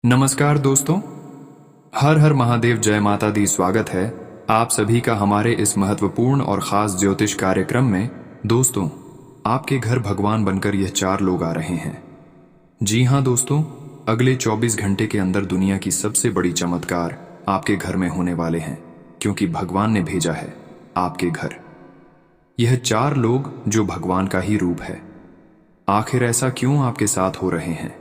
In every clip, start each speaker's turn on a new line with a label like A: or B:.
A: नमस्कार दोस्तों, हर हर महादेव, जय माता दी। स्वागत है आप सभी का हमारे इस महत्वपूर्ण और खास ज्योतिष कार्यक्रम में। दोस्तों, आपके घर भगवान बनकर यह 4 लोग आ रहे हैं। जी हाँ दोस्तों, अगले 24 घंटे के अंदर दुनिया की सबसे बड़ी चमत्कार आपके घर में होने वाले हैं, क्योंकि भगवान ने भेजा है आपके घर यह 4 लोग जो भगवान का ही रूप है। आखिर ऐसा क्यों आपके साथ हो रहे हैं?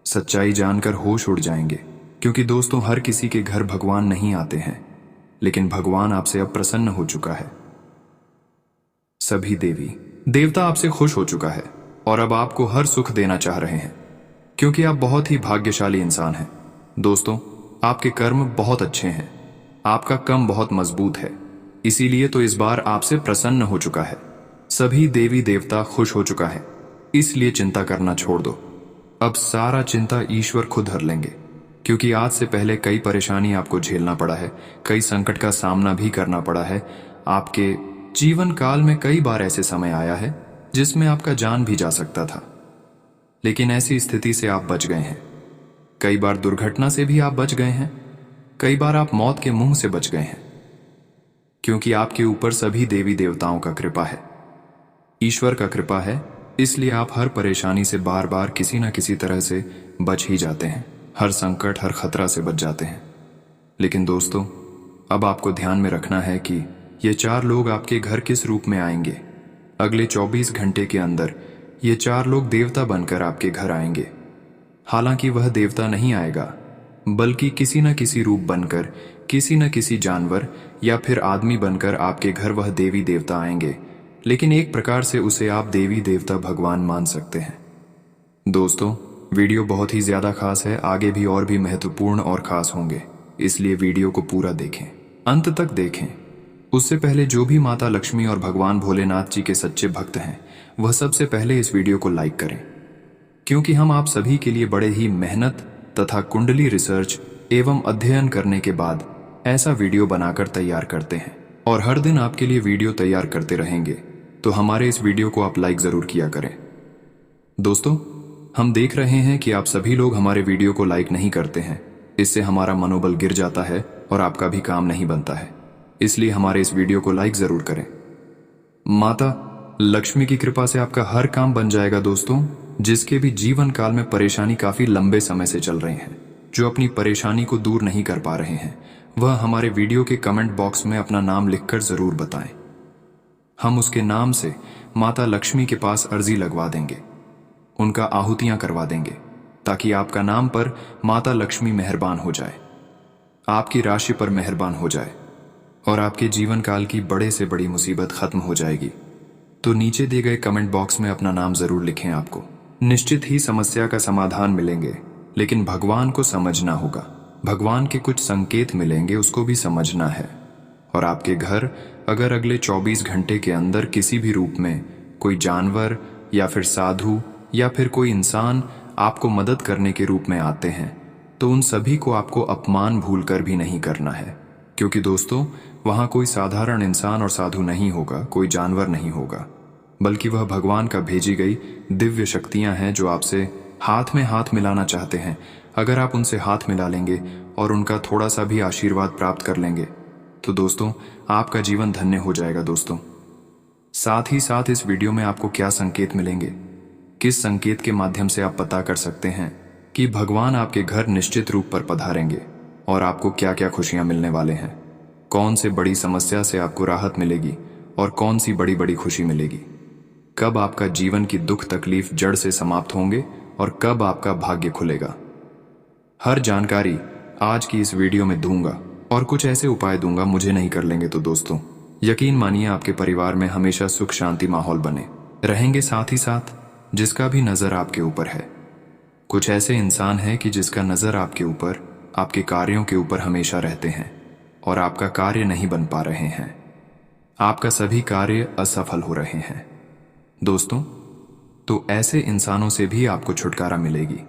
A: सच्चाई जानकर होश उड़ जाएंगे, क्योंकि दोस्तों हर किसी के घर भगवान नहीं आते हैं, लेकिन भगवान आपसे अब प्रसन्न हो चुका है। सभी देवी देवता आपसे खुश हो चुका है और अब आपको हर सुख देना चाह रहे हैं, क्योंकि आप बहुत ही भाग्यशाली इंसान हैं। दोस्तों, आपके कर्म बहुत अच्छे हैं, आपका कम बहुत मजबूत है, इसीलिए तो इस बार आपसे प्रसन्न हो चुका है। सभी देवी देवता खुश हो चुका है, इसलिए चिंता करना छोड़ दो। अब सारा चिंता ईश्वर खुद हर लेंगे, क्योंकि आज से पहले कई परेशानी आपको झेलना पड़ा है, कई संकट का सामना भी करना पड़ा है। आपके जीवन काल में कई बार ऐसे समय आया है जिसमें आपका जान भी जा सकता था, लेकिन ऐसी स्थिति से आप बच गए हैं। कई बार दुर्घटना से भी आप बच गए हैं, कई बार आप मौत के मुंह से बच गए हैं, क्योंकि आपके ऊपर सभी देवी देवताओं का कृपा है, ईश्वर का कृपा है। इसलिए आप हर परेशानी से बार बार किसी न किसी तरह से बच ही जाते हैं, हर संकट हर खतरा से बच जाते हैं। लेकिन दोस्तों, अब आपको ध्यान में रखना है कि ये 4 लोग आपके घर किस रूप में आएंगे। अगले 24 घंटे के अंदर ये 4 लोग देवता बनकर आपके घर आएंगे। हालांकि वह देवता नहीं आएगा, बल्कि किसी न किसी रूप बनकर, किसी न किसी जानवर या फिर आदमी बनकर आपके घर वह देवी देवता आएंगे, लेकिन एक प्रकार से उसे आप देवी देवता भगवान मान सकते हैं। दोस्तों, वीडियो बहुत ही ज्यादा खास है, आगे भी और भी महत्वपूर्ण और खास होंगे, इसलिए वीडियो को पूरा देखें, अंत तक देखें। उससे पहले जो भी माता लक्ष्मी और भगवान भोलेनाथ जी के सच्चे भक्त हैं, वह सबसे पहले इस वीडियो को लाइक करें, क्योंकि हम आप सभी के लिए बड़े ही मेहनत तथा कुंडली रिसर्च एवं अध्ययन करने के बाद ऐसा वीडियो बनाकर तैयार करते हैं, और हर दिन आपके लिए वीडियो तैयार करते रहेंगे। तो हमारे इस वीडियो को आप लाइक जरूर किया करें। दोस्तों, हम देख रहे हैं कि आप सभी लोग हमारे वीडियो को लाइक नहीं करते हैं, इससे हमारा मनोबल गिर जाता है और आपका भी काम नहीं बनता है, इसलिए हमारे इस वीडियो को लाइक जरूर करें। माता लक्ष्मी की कृपा से आपका हर काम बन जाएगा। दोस्तों, जिसके भी जीवन काल में परेशानी काफी लंबे समय से चल रहे हैं, जो अपनी परेशानी को दूर नहीं कर पा रहे हैं, वह हमारे वीडियो के कमेंट बॉक्स में अपना नाम लिखकर जरूर बताएं। हम उसके नाम से माता लक्ष्मी के पास अर्जी लगवा देंगे, उनका आहुतियां करवा देंगे, ताकि आपका नाम पर माता लक्ष्मी मेहरबान हो जाए, आपकी राशि पर मेहरबान हो जाए और आपके जीवन काल की बड़े से बड़ी मुसीबत खत्म हो जाएगी। तो नीचे दिए गए कमेंट बॉक्स में अपना नाम जरूर लिखें। आपको निश्चित ही समस्या का समाधान मिलेंगे, लेकिन भगवान को समझना होगा। भगवान के कुछ संकेत मिलेंगे, उसको भी समझना है। और आपके घर अगर अगले 24 घंटे के अंदर किसी भी रूप में कोई जानवर या फिर साधु या फिर कोई इंसान आपको मदद करने के रूप में आते हैं, तो उन सभी को आपको अपमान भूलकर भी नहीं करना है, क्योंकि दोस्तों वहां कोई साधारण इंसान और साधु नहीं होगा, कोई जानवर नहीं होगा, बल्कि वह भगवान का भेजी गई दिव्य शक्तियां हैं जो आपसे हाथ में हाथ मिलाना चाहते हैं। अगर आप उनसे हाथ मिला लेंगे और उनका थोड़ा सा भी आशीर्वाद प्राप्त कर लेंगे, तो दोस्तों आपका जीवन धन्य हो जाएगा। दोस्तों, साथ ही साथ इस वीडियो में आपको क्या संकेत मिलेंगे, किस संकेत के माध्यम से आप पता कर सकते हैं कि भगवान आपके घर निश्चित रूप पर पधारेंगे और आपको क्या क्या खुशियां मिलने वाले हैं, कौन से बड़ी समस्या से आपको राहत मिलेगी और कौन सी बड़ी बड़ी खुशी मिलेगी, कब आपका जीवन की दुख तकलीफ जड़ से समाप्त होंगे और कब आपका भाग्य खुलेगा। हर जानकारी आज की इस वीडियो में दूंगा और कुछ ऐसे उपाय दूंगा, मुझे नहीं कर लेंगे तो दोस्तों यकीन मानिए आपके परिवार में हमेशा सुख शांति माहौल बने रहेंगे। साथ ही साथ जिसका भी नजर आपके ऊपर है, कुछ ऐसे इंसान हैं कि जिसका नजर आपके ऊपर, आपके कार्यों के ऊपर हमेशा रहते हैं और आपका कार्य नहीं बन पा रहे हैं, आपका सभी कार्य असफल हो रहे हैं। दोस्तों, तो ऐसे इंसानों से भी आपको छुटकारा मिलेगी,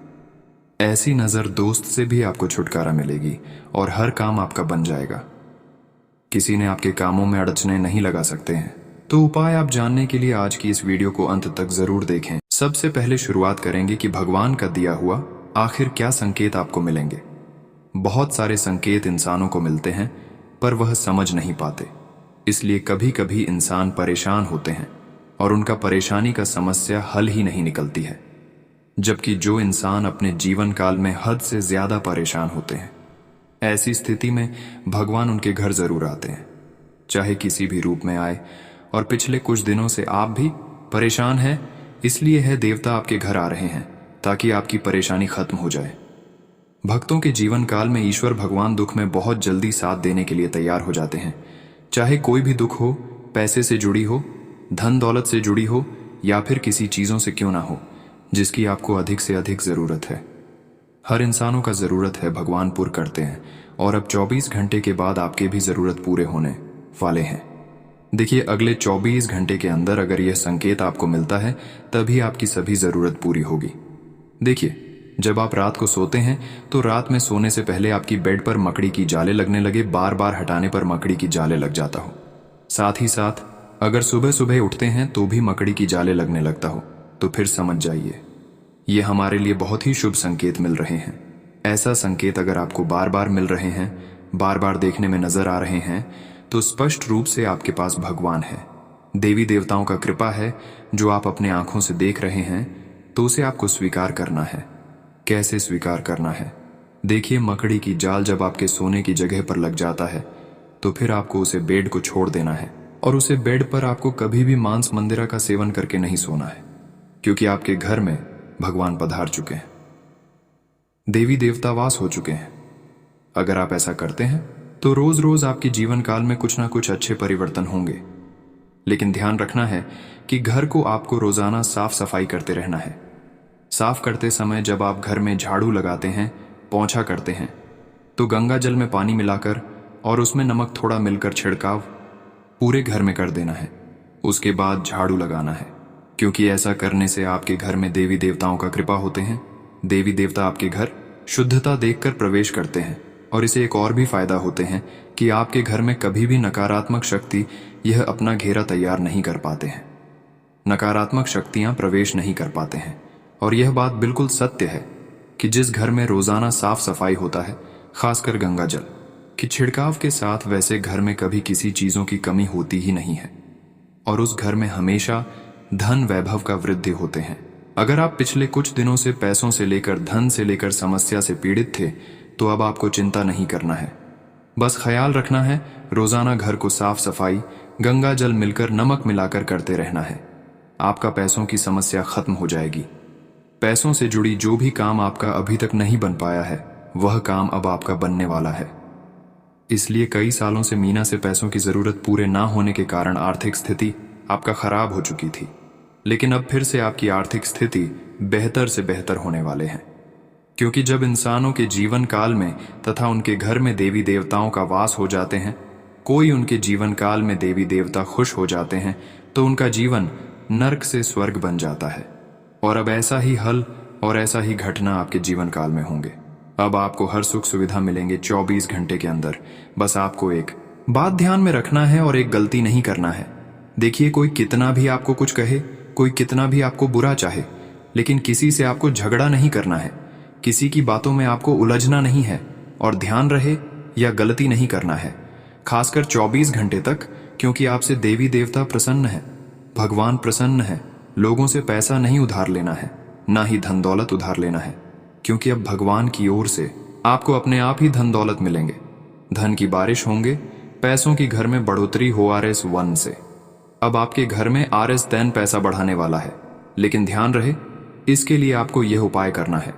A: ऐसी नजर दोस्त से भी आपको छुटकारा मिलेगी और हर काम आपका बन जाएगा। किसी ने आपके कामों में अड़चने नहीं लगा सकते हैं। तो उपाय आप जानने के लिए आज की इस वीडियो को अंत तक जरूर देखें। सबसे पहले शुरुआत करेंगे कि भगवान का दिया हुआ आखिर क्या संकेत आपको मिलेंगे। बहुत सारे संकेत इंसानों को मिलते हैं, पर वह समझ नहीं पाते। इसलिए कभी कभी इंसान परेशान होते हैं और उनका परेशानी का समस्या हल ही नहीं निकलती है। जबकि जो इंसान अपने जीवन काल में हद से ज्यादा परेशान होते हैं, ऐसी स्थिति में भगवान उनके घर जरूर आते हैं, चाहे किसी भी रूप में आए। और पिछले कुछ दिनों से आप भी परेशान हैं, इसलिए है देवता आपके घर आ रहे हैं ताकि आपकी परेशानी खत्म हो जाए। भक्तों के जीवन काल में ईश्वर भगवान दुख में बहुत जल्दी साथ देने के लिए तैयार हो जाते हैं। चाहे कोई भी दुख हो, पैसे से जुड़ी हो, धन दौलत से जुड़ी हो, या फिर किसी चीजों से क्यों ना हो जिसकी आपको अधिक से अधिक जरूरत है। हर इंसानों का जरूरत है भगवान पूर्ण करते हैं, और अब 24 घंटे के बाद आपके भी जरूरत पूरे होने वाले हैं। देखिए, अगले 24 घंटे के अंदर अगर यह संकेत आपको मिलता है, तभी आपकी सभी जरूरत पूरी होगी। देखिए, जब आप रात को सोते हैं तो रात में सोने से पहले आपकी बेड पर मकड़ी की जाले लगने लगे, बार बार हटाने पर मकड़ी की जाले लग जाता हो। साथ ही साथ अगर सुबह सुबह उठते हैं तो भी मकड़ी की जाले लगने लगता हो, तो फिर समझ जाइए ये हमारे लिए बहुत ही शुभ संकेत मिल रहे हैं। ऐसा संकेत अगर आपको बार बार मिल रहे हैं, बार बार देखने में नजर आ रहे हैं, तो स्पष्ट रूप से आपके पास भगवान है, देवी देवताओं का कृपा है जो आप अपने आंखों से देख रहे हैं। तो उसे आपको स्वीकार करना है। कैसे स्वीकार करना है? देखिए, मकड़ी की जाल जब आपके सोने की जगह पर लग जाता है तो फिर आपको उसे बेड को छोड़ देना है, और उसे बेड पर आपको कभी भी मांस मंदिरा का सेवन करके नहीं सोना है, क्योंकि आपके घर में भगवान पधार चुके हैं, देवी देवता वास हो चुके हैं। अगर आप ऐसा करते हैं तो रोज रोज आपके जीवन काल में कुछ ना कुछ अच्छे परिवर्तन होंगे। लेकिन ध्यान रखना है कि घर को आपको रोजाना साफ सफाई करते रहना है। साफ करते समय जब आप घर में झाड़ू लगाते हैं, पोंछा करते हैं, तो गंगा जल में पानी मिलाकर और उसमें नमक थोड़ा मिलकर छिड़काव पूरे घर में कर देना है। उसके बाद झाड़ू लगाना है, क्योंकि ऐसा करने से आपके घर में देवी देवताओं का कृपा होते हैं। देवी देवता आपके घर शुद्धता देखकर प्रवेश करते हैं, और इसे एक और भी फायदा होते हैं कि आपके घर में कभी भी नकारात्मक शक्ति यह अपना घेरा तैयार नहीं कर पाते हैं। नकारात्मक शक्तियां प्रवेश नहीं कर पाते हैं। और यह बात बिल्कुल सत्य है कि जिस घर में रोजाना साफ सफाई होता है, खासकर गंगा जल कि छिड़काव के साथ, वैसे घर में कभी किसी चीजों की कमी होती ही नहीं है, और उस घर में हमेशा धन वैभव का वृद्धि होते हैं। अगर आप पिछले कुछ दिनों से पैसों से लेकर धन से लेकर समस्या से पीड़ित थे, तो अब आपको चिंता नहीं करना है। बस ख्याल रखना है, रोजाना घर को साफ सफाई गंगा जल मिलकर नमक मिलाकर करते रहना है। आपका पैसों की समस्या खत्म हो जाएगी। पैसों से जुड़ी जो भी काम आपका अभी तक नहीं बन पाया है, वह काम अब आपका बनने वाला है। इसलिए कई सालों से मीना से पैसों की जरूरत पूरे ना होने के कारण आर्थिक स्थिति आपका खराब हो चुकी थी, लेकिन अब फिर से आपकी आर्थिक स्थिति बेहतर से बेहतर होने वाले हैं। क्योंकि जब इंसानों के जीवन काल में तथा उनके घर में देवी देवताओं का वास हो जाते हैं, कोई उनके जीवन काल में देवी देवता खुश हो जाते हैं, तो उनका जीवन नर्क से स्वर्ग बन जाता है। और अब ऐसा ही हल और ऐसा ही घटना आपके जीवन काल में होंगे। अब आपको हर सुख सुविधा मिलेंगे 24 घंटे के अंदर। बस आपको एक बात ध्यान में रखना है और एक गलती नहीं करना है। देखिए, कोई कितना भी आपको कुछ कहे, कोई कितना भी आपको बुरा चाहे, लेकिन किसी से आपको झगड़ा नहीं करना है, किसी की बातों में आपको उलझना नहीं है, और ध्यान रहे या गलती नहीं करना है, खासकर 24 घंटे तक, क्योंकि आपसे देवी देवता प्रसन्न है, भगवान प्रसन्न है। लोगों से पैसा नहीं उधार लेना है, ना ही धन दौलत उधार लेना है, क्योंकि अब भगवान की ओर से आपको अपने आप ही धन दौलत मिलेंगे। धन की बारिश होंगे, पैसों की घर में बढ़ोतरी हो RS1 से। अब आपके घर में RS10 पैसा बढ़ाने वाला है, लेकिन ध्यान रहे, इसके लिए आपको यह उपाय करना है।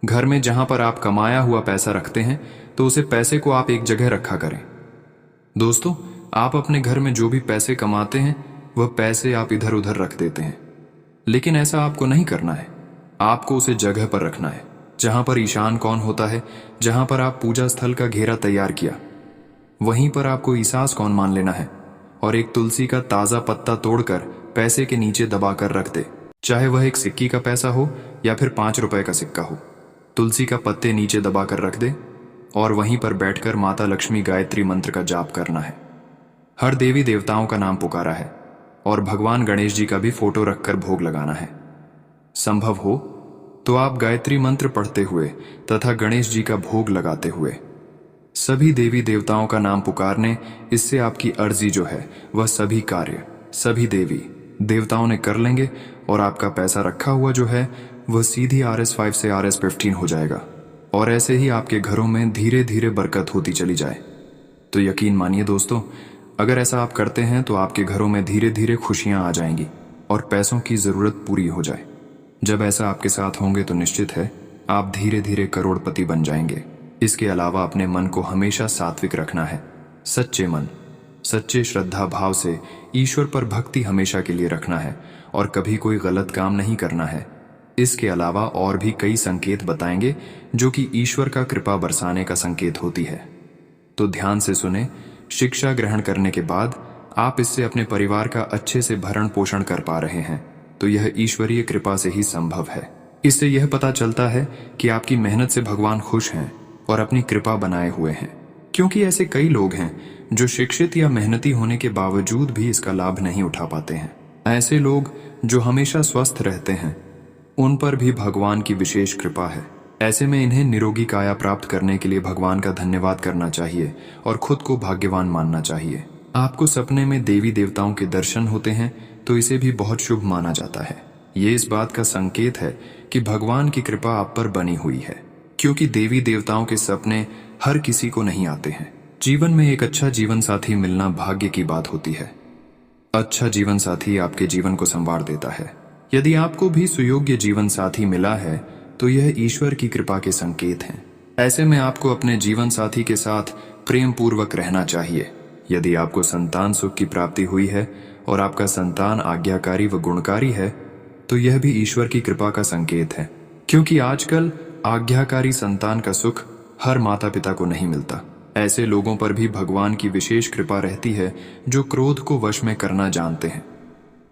A: घर में जहां पर आप कमाया हुआ पैसा रखते हैं, तो उसे पैसे को आप एक जगह रखा करें। दोस्तों, आप अपने घर में जो भी पैसे कमाते हैं, वह पैसे आप इधर उधर रख देते हैं, लेकिन ऐसा आपको नहीं करना है। आपको उसे जगह पर रखना है जहां पर ईशान कौन होता है, जहां पर आप पूजा स्थल का घेरा तैयार किया, वहीं पर आपको ईसास कौन मान लेना है, और एक तुलसी का ताजा पत्ता तोड़कर पैसे के नीचे दबाकर रख दे। चाहे वह एक सिक्की का पैसा हो या फिर 5 रुपए का सिक्का हो, तुलसी का पत्ते नीचे दबाकर रख दे, और वहीं पर बैठकर माता लक्ष्मी गायत्री मंत्र का जाप करना है। हर देवी देवताओं का नाम पुकारा है, और भगवान गणेश जी का भी फोटो रखकर भोग लगाना है। संभव हो तो आप गायत्री मंत्र पढ़ते हुए तथा गणेश जी का भोग लगाते हुए सभी देवी देवताओं का नाम पुकारने, इससे आपकी अर्जी जो है वह सभी कार्य सभी देवी देवताओं ने कर लेंगे और आपका पैसा रखा हुआ जो है वह सीधी RS5 से RS15 हो जाएगा और ऐसे ही आपके घरों में धीरे धीरे बरकत होती चली जाए। तो यकीन मानिए दोस्तों, अगर ऐसा आप करते हैं तो आपके घरों में धीरे धीरे खुशियां आ जाएंगी और पैसों की ज़रूरत पूरी हो जाए। जब ऐसा आपके साथ होंगे तो निश्चित है आप धीरे धीरे करोड़पति बन जाएंगे। इसके अलावा अपने मन को हमेशा सात्विक रखना है। सच्चे मन, सच्चे श्रद्धा भाव से ईश्वर पर भक्ति हमेशा के लिए रखना है और कभी कोई गलत काम नहीं करना है। इसके अलावा और भी कई संकेत बताएंगे जो कि ईश्वर का कृपा बरसाने का संकेत होती है। तो ध्यान से सुने। शिक्षा ग्रहण करने के बाद आप इससे अपने परिवार का अच्छे से भरण पोषण कर पा रहे हैं तो यह ईश्वरीय कृपा से ही संभव है। इससे यह पता चलता है कि आपकी मेहनत से भगवान खुश हैं और अपनी कृपा बनाए हुए हैं, क्योंकि ऐसे कई लोग हैं जो शिक्षित या मेहनती होने के बावजूद भी इसका लाभ नहीं उठा पाते हैं। ऐसे लोग जो हमेशा स्वस्थ रहते हैं उन पर भी भगवान की विशेष कृपा है। ऐसे में इन्हें निरोगी काया प्राप्त करने के लिए भगवान का धन्यवाद करना चाहिए और खुद को भाग्यवान मानना चाहिए। आपको सपने में देवी देवताओं के दर्शन होते हैं तो इसे भी बहुत शुभ माना जाता है। ये इस बात का संकेत है कि भगवान की कृपा आप पर बनी हुई है, क्योंकि देवी देवताओं के सपने हर किसी को नहीं आते हैं। जीवन में एक अच्छा जीवन साथी मिलना भाग्य की बात होती है। अच्छा जीवन साथी आपके जीवन को संवार देता है। यदि आपको भी सुयोग्य जीवन साथी मिला है तो यह ईश्वर की कृपा के संकेत हैं। ऐसे में आपको अपने जीवन साथी के साथ प्रेम पूर्वक रहना चाहिए। यदि आपको संतान सुख की प्राप्ति हुई है और आपका संतान आज्ञाकारी व गुणकारी है तो यह भी ईश्वर की कृपा का संकेत है, क्योंकि आजकल आज्ञाकारी संतान का सुख हर माता पिता को नहीं मिलता। ऐसे लोगों पर भी भगवान की विशेष कृपा रहती है जो क्रोध को वश में करना जानते हैं,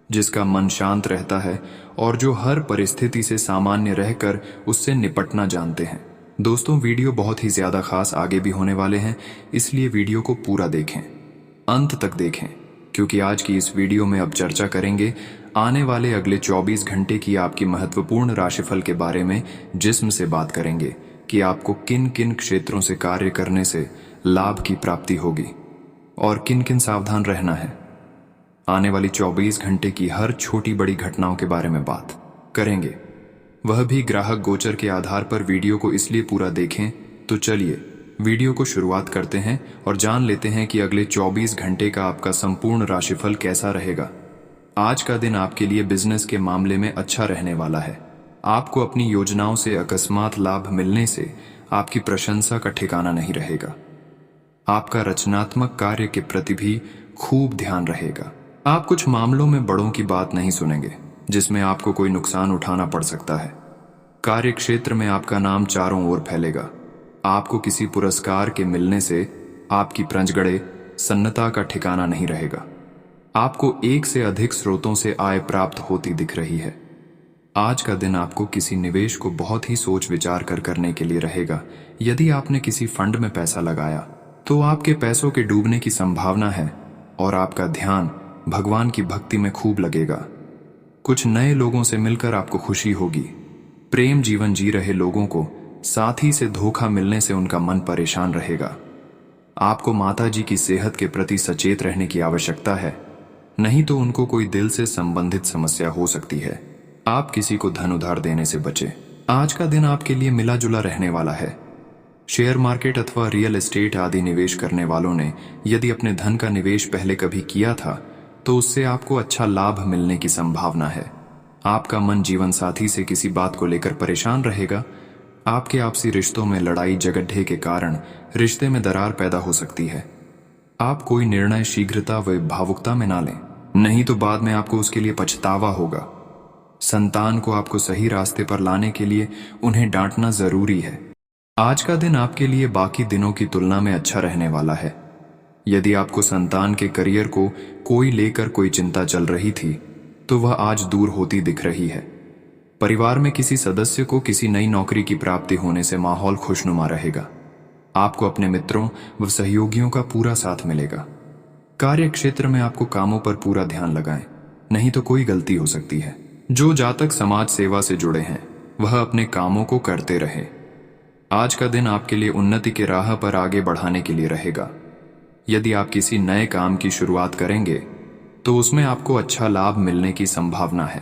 A: जिसका मन शांत रहता है और जो हर परिस्थिति से सामान्य रहकर उससे निपटना जानते हैं। दोस्तों, वीडियो बहुत ही ज्यादा खास आगे भी होने वाले हैं, इसलिए वीडियो को पूरा देखें, अंत तक देखें, क्योंकि आज की इस वीडियो में अब चर्चा करेंगे आने वाले अगले 24 घंटे की आपकी महत्वपूर्ण राशिफल के बारे में, जिसमें से बात करेंगे कि आपको किन किन क्षेत्रों से कार्य करने से लाभ की प्राप्ति होगी और किन किन सावधान रहना है। आने वाली 24 घंटे की हर छोटी बड़ी घटनाओं के बारे में बात करेंगे, वह भी ग्राहक गोचर के आधार पर। वीडियो को इसलिए पूरा देखें। तो चलिए वीडियो को शुरुआत करते हैं और जान लेते हैं कि अगले 24 घंटे का आपका संपूर्ण राशिफल कैसा रहेगा। आज का दिन आपके लिए बिजनेस के मामले में अच्छा रहने वाला है। आपको अपनी योजनाओं से अकस्मात लाभ मिलने से आपकी प्रशंसा का ठिकाना नहीं रहेगा। आपका रचनात्मक कार्य के प्रति भी खूब ध्यान रहेगा। आप कुछ मामलों में बड़ों की बात नहीं सुनेंगे जिसमें आपको कोई नुकसान उठाना पड़ सकता है। कार्य क्षेत्र में आपका नाम चारों ओर फैलेगा। आपको किसी पुरस्कार के मिलने से आपकी प्रंजगड़े सन्नता का ठिकाना नहीं रहेगा। आपको एक से अधिक स्रोतों से आय प्राप्त होती दिख रही है। आज का दिन आपको किसी निवेश को बहुत ही सोच विचार कर करने के लिए रहेगा। यदि आपने किसी फंड में पैसा लगाया तो आपके पैसों के डूबने की संभावना है और आपका ध्यान भगवान की भक्ति में खूब लगेगा। कुछ नए लोगों से मिलकर आपको खुशी होगी। प्रेम जीवन जी रहे लोगों को साथी से धोखा मिलने से उनका मन परेशान रहेगा। आपको माता जी की सेहत के प्रति सचेत रहने की आवश्यकता है, नहीं तो उनको कोई दिल से संबंधित समस्या हो सकती है। आप किसी को धन उधार देने से बचें। आज का दिन आपके लिए मिला जुला रहने वाला है। शेयर मार्केट अथवा रियल एस्टेट आदि निवेश करने वालों ने यदि अपने धन का निवेश पहले कभी किया था तो उससे आपको अच्छा लाभ मिलने की संभावना है। आपका मन जीवन साथी से किसी बात को लेकर परेशान रहेगा। आपके आपसी रिश्तों में लड़ाई झगड़े के कारण रिश्ते में दरार पैदा हो सकती है। आप कोई निर्णय शीघ्रता व भावुकता में ना लें, नहीं तो बाद में आपको उसके लिए पछतावा होगा। संतान को आपको सही रास्ते पर लाने के लिए उन्हें डांटना जरूरी है। आज का दिन आपके लिए बाकी दिनों की तुलना में अच्छा रहने वाला है। यदि आपको संतान के करियर को कोई लेकर कोई चिंता चल रही थी तो वह आज दूर होती दिख रही है। परिवार में किसी सदस्य को किसी नई नौकरी की प्राप्ति होने से माहौल खुशनुमा रहेगा। आपको अपने मित्रों व सहयोगियों का पूरा साथ मिलेगा। कार्य क्षेत्र में आपको कामों पर पूरा ध्यान लगाएं, नहीं तो कोई गलती हो सकती है। जो जातक समाज सेवा से जुड़े हैं वह अपने कामों को करते रहे। आज का दिन आपके लिए उन्नति के राह पर आगे बढ़ाने के लिए रहेगा। यदि आप किसी नए काम की शुरुआत करेंगे तो उसमें आपको अच्छा लाभ मिलने की संभावना है।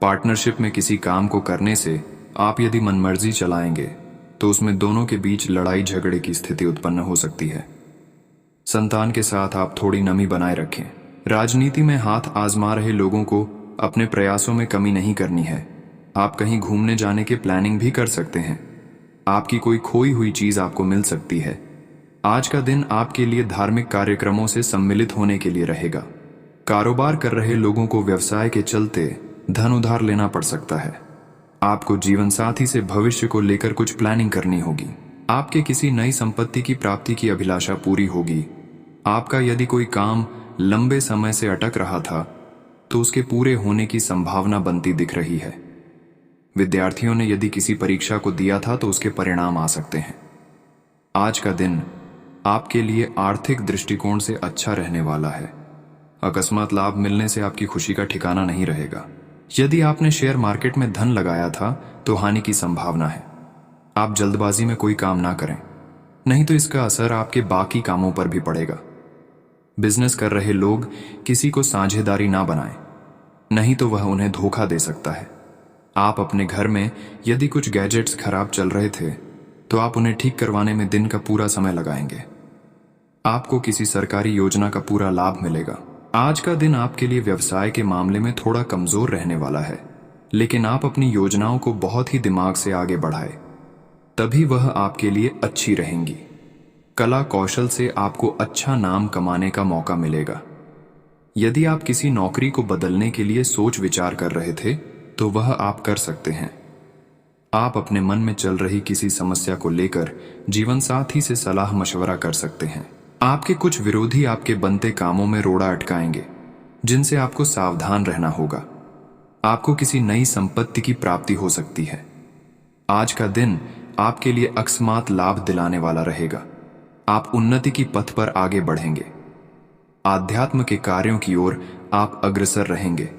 A: पार्टनरशिप में किसी काम को करने से आप यदि मनमर्जी चलाएंगे तो उसमें दोनों के बीच लड़ाई झगड़े की स्थिति उत्पन्न हो सकती है। संतान के साथ आप थोड़ी नमी बनाए रखें। राजनीति में हाथ आजमा रहे लोगों को अपने प्रयासों में कमी नहीं करनी है। आप कहीं घूमने जाने के प्लानिंग भी कर सकते हैं। आपकी कोई खोई हुई चीज आपको मिल सकती है। आज का दिन आपके लिए धार्मिक कार्यक्रमों से सम्मिलित होने के लिए रहेगा। कारोबार कर रहे लोगों को व्यवसाय के चलते धन उधार लेना पड़ सकता है। आपको जीवन साथी से भविष्य को लेकर कुछ प्लानिंग करनी होगी। आपके किसी नई संपत्ति की प्राप्ति की अभिलाषा पूरी होगी। आपका यदि कोई काम लंबे समय से अटक रहा था तो उसके पूरे होने की संभावना बनती दिख रही है। विद्यार्थियों ने यदि किसी परीक्षा को दिया था तो उसके परिणाम आ सकते हैं। आज का दिन आपके लिए आर्थिक दृष्टिकोण से अच्छा रहने वाला है। अकस्मात लाभ मिलने से आपकी खुशी का ठिकाना नहीं रहेगा। यदि आपने शेयर मार्केट में धन लगाया था तो हानि की संभावना है। आप जल्दबाजी में कोई काम ना करें, नहीं तो इसका असर आपके बाकी कामों पर भी पड़ेगा। बिजनेस कर रहे लोग किसी को साझेदारी ना बनाएं, नहीं तो वह उन्हें धोखा दे सकता है। आप अपने घर में यदि कुछ गैजेट्स खराब चल रहे थे तो आप उन्हें ठीक करवाने में दिन का पूरा समय लगाएंगे। आपको किसी सरकारी योजना का पूरा लाभ मिलेगा। आज का दिन आपके लिए व्यवसाय के मामले में थोड़ा कमजोर रहने वाला है, लेकिन आप अपनी योजनाओं को बहुत ही दिमाग से आगे बढ़ाएं, तभी वह आपके लिए अच्छी रहेंगी। कला कौशल से आपको अच्छा नाम कमाने का मौका मिलेगा। यदि आप किसी नौकरी को बदलने के लिए सोच विचार कर रहे थे तो वह आप कर सकते हैं। आप अपने मन में चल रही किसी समस्या को लेकर जीवन साथी से सलाह मशवरा कर सकते हैं। आपके कुछ विरोधी आपके बनते कामों में रोड़ा अटकाएंगे, जिनसे आपको सावधान रहना होगा। आपको किसी नई संपत्ति की प्राप्ति हो सकती है। आज का दिन आपके लिए अकस्मात लाभ दिलाने वाला रहेगा। आप उन्नति की पथ पर आगे बढ़ेंगे। आध्यात्म के कार्यों की ओर आप अग्रसर रहेंगे।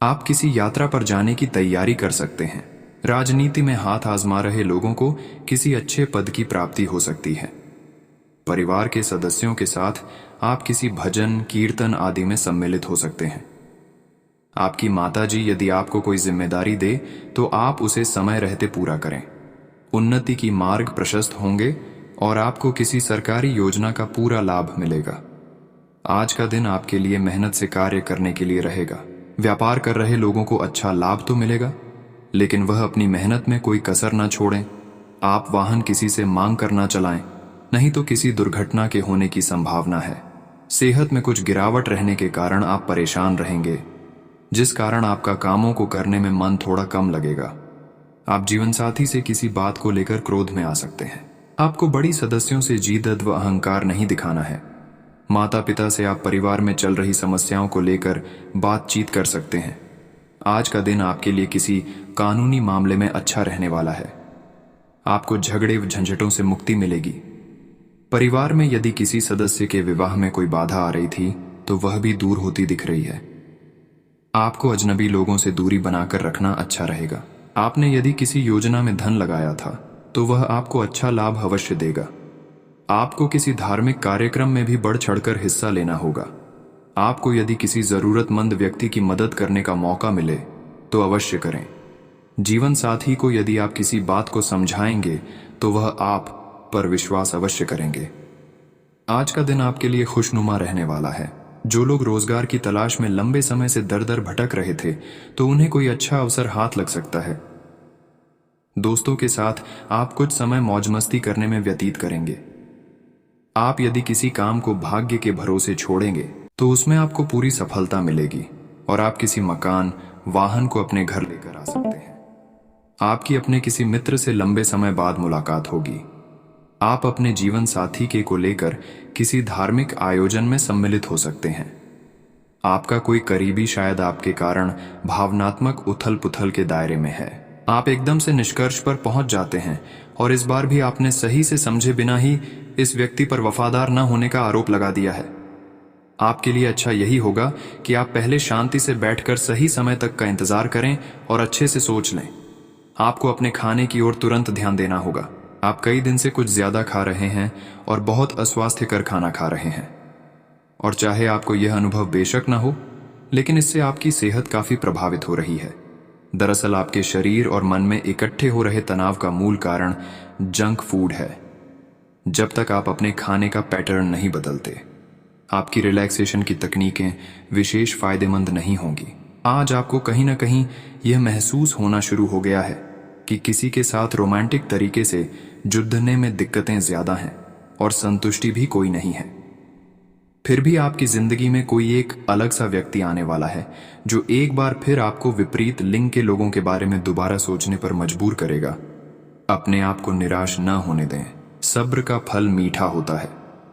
A: आप किसी यात्रा पर जाने की तैयारी कर सकते हैं। राजनीति में हाथ आजमा रहे लोगों को किसी अच्छे पद की प्राप्ति हो सकती है। परिवार के सदस्यों के साथ आप किसी भजन कीर्तन आदि में सम्मिलित हो सकते हैं। आपकी माताजी यदि आपको कोई जिम्मेदारी दे तो आप उसे समय रहते पूरा करें। उन्नति की मार्ग प्रशस्त होंगे और आपको किसी सरकारी योजना का पूरा लाभ मिलेगा। आज का दिन आपके लिए मेहनत से कार्य करने के लिए रहेगा। व्यापार कर रहे लोगों को अच्छा लाभ तो मिलेगा, लेकिन वह अपनी मेहनत में कोई कसर न छोड़ें। आप वाहन किसी से मांग कर ना चलाएं, नहीं तो किसी दुर्घटना के होने की संभावना है। सेहत में कुछ गिरावट रहने के कारण आप परेशान रहेंगे, जिस कारण आपका कामों को करने में मन थोड़ा कम लगेगा। आप जीवन साथी से किसी बात को लेकर क्रोध में आ सकते हैं। आपको बड़ी सदस्यों से जीदत व अहंकार नहीं दिखाना है। माता पिता से आप परिवार में चल रही समस्याओं को लेकर बातचीत कर सकते हैं। आज का दिन आपके लिए किसी कानूनी मामले में अच्छा रहने वाला है। आपको झगड़े व झंझटों से मुक्ति मिलेगी। परिवार में यदि किसी सदस्य के विवाह में कोई बाधा आ रही थी तो वह भी दूर होती दिख रही है। आपको अजनबी लोगों से दूरी बनाकर रखना अच्छा रहेगा। आपने यदि किसी योजना में धन लगाया था तो वह आपको अच्छा लाभ अवश्य देगा। आपको किसी धार्मिक कार्यक्रम में भी बढ़ चढ़कर हिस्सा लेना होगा। आपको यदि किसी जरूरतमंद व्यक्ति की मदद करने का मौका मिले तो अवश्य करें। जीवन साथी को यदि आप किसी बात को समझाएंगे तो वह आप पर विश्वास अवश्य करेंगे। आज का दिन आपके लिए खुशनुमा रहने वाला है। जो लोग रोजगार की तलाश में लंबे समय से दर दर भटक रहे थे तो उन्हें कोई अच्छा अवसर हाथ लग सकता है। दोस्तों के साथ आप कुछ समय मौज मस्ती करने में व्यतीत करेंगे। आप यदि किसी काम को भाग्य के भरोसे छोड़ेंगे तो उसमें आपको पूरी सफलता मिलेगी और आप किसी मकान वाहन को अपने घर लेकर आ सकते हैं। आपकी अपने किसी मित्र से लंबे समय बाद मुलाकात होगी। आप अपने जीवन साथी के को लेकर किसी धार्मिक आयोजन में सम्मिलित हो सकते हैं। आपका कोई करीबी शायद आपके कारण भावनात्मक उथल पुथल के दायरे में है। आप एकदम से निष्कर्ष पर पहुंच जाते हैं और इस बार भी आपने सही से समझे बिना ही इस व्यक्ति पर वफादार न होने का आरोप लगा दिया है। आपके लिए अच्छा यही होगा कि आप पहले शांति से बैठकर सही समय तक का इंतजार करें और अच्छे से सोच लें। आपको अपने खाने की ओर तुरंत ध्यान देना होगा। आप कई दिन से कुछ ज्यादा खा रहे हैं और बहुत अस्वास्थ्यकर खाना खा रहे हैं। और चाहे आपको यह अनुभव बेशक ना हो, लेकिन इससे आपकी सेहत काफी प्रभावित हो रही है। दरअसल आपके शरीर और मन में इकट्ठे हो रहे तनाव का मूल कारण जंक फूड है। जब तक आप अपने खाने का पैटर्न नहीं बदलते, आपकी रिलैक्सेशन की तकनीकें विशेष फायदेमंद नहीं होंगी। आज आपको कहीं ना कहीं यह महसूस होना शुरू हो गया है कि किसी के साथ रोमांटिक तरीके से जुड़ने में दिक्कतें ज्यादा हैं और संतुष्टि भी कोई नहीं है। फिर भी आपकी जिंदगी में कोई एक अलग सा व्यक्ति आने वाला है जो एक बार फिर आपको विपरीत लिंग के लोगों के बारे में दोबारा सोचने पर मजबूर करेगा। अपने आप को निराश न होने दें। सब्र का फल मीठा होता है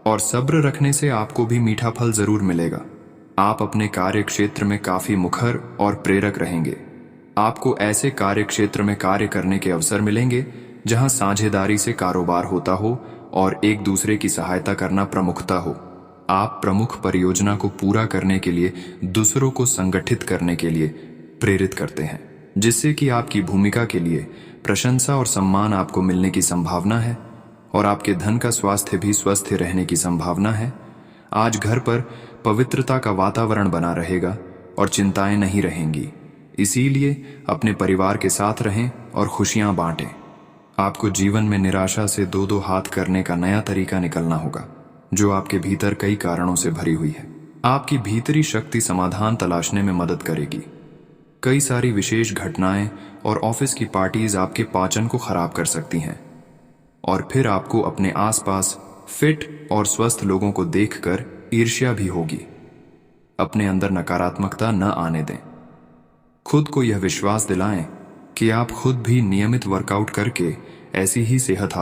A: और सब्र रखने से आपको भी मीठा फल जरूर मिलेगा। आप अपने कार्य क्षेत्र में काफी मुखर और प्रेरक रहेंगे। आपको ऐसे कार्य क्षेत्र में कार्य करने के अवसर मिलेंगे जहां साझेदारी से कारोबार होता हो और एक दूसरे की सहायता करना प्रमुखता हो। आप प्रमुख परियोजना को पूरा करने के लिए दूसरों को संगठित करने के लिए प्रेरित करते हैं, जिससे कि आपकी भूमिका के लिए प्रशंसा और सम्मान आपको मिलने की संभावना है और आपके धन का स्वास्थ्य भी स्वस्थ रहने की संभावना है। आज घर पर पवित्रता का वातावरण बना रहेगा और चिंताएं नहीं रहेंगी। इसीलिए अपने परिवार के साथ रहें और खुशियां बांटें। आपको जीवन में निराशा से दो दो हाथ करने का नया तरीका निकलना होगा, जो आपके भीतर कई कारणों से भरी हुई है। आपकी भीतरी शक्ति समाधान तलाशने में मदद करेगी। कई सारी विशेष घटनाएं और ऑफिस की पार्टीज आपके पाचन को खराब कर सकती हैं और फिर आपको अपने आसपास फिट और स्वस्थ लोगों को देखकर ईर्ष्या भी होगी। अपने अंदर नकारात्मकता न आने दें। खुद को यह विश्वास दिलाएं कि आप खुद भी नियमित वर्कआउट करके ऐसी ही सेहत हासिल